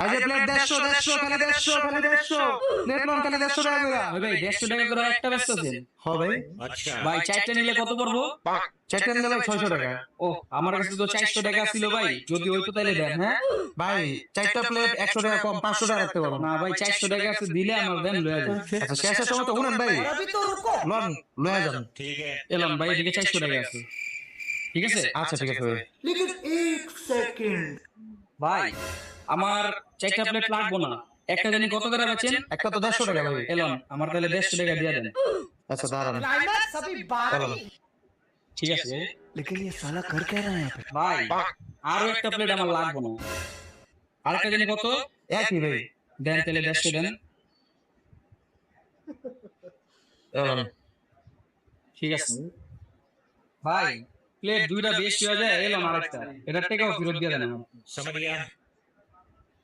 আজ প্লেট 150 খালি 150 নেট নন খালি 150 টাকা করে। ভাই 150 টাকা করে একটা ব্যস্ত আছেন। হবে ভাই চারটা নিলে কত পড়বো? চারটে নিলে ভাই 600 টাকা। ও আমার কাছে তো 400 টাকা ছিল ভাই, যদি হইতো তাহলে দেন। হ্যাঁ ভাই চারটা প্লেট 100 টাকা কম, 500 টাকা রাখতে পারবো না ভাই 400 টাকা আছে, দিলে আমার দেন লয়ে যান। আচ্ছা শেষের সময় তো শুনেন ভাই, লন লয়ে যান। এলন ভাই এদিকে 400 টাকা আছে, ঠিক আছে? আচ্ছা ঠিক আছে ভাই। लेकिन एक सेकंड ভাই আমার চারটা প্লেট লাগবো না, একটা জানি কত করে বেচেন? একটা তো 150 টাকা ভাই। এলন আমার তাহলে 150 টাকা দিয়ে দেন। আচ্ছা দাঁড়ান। क्लाइमैक्स अभी बाकी है। ঠিক আছে लेकिन ये साला कर क्या रहा है यहाँ पे? ভাই, আরো একটা প্লেট আমার লাগবো না, আরেকটা জানি কত? একই ভাই। দেন তাহলে 150 দেন। এলন ঠিক আছে ভাই, প্লেট দুইটা বেশি হয়ে যায়, এলন আরেকটা, এটার টাকাও ফেরত দিয়ে দেন আমার।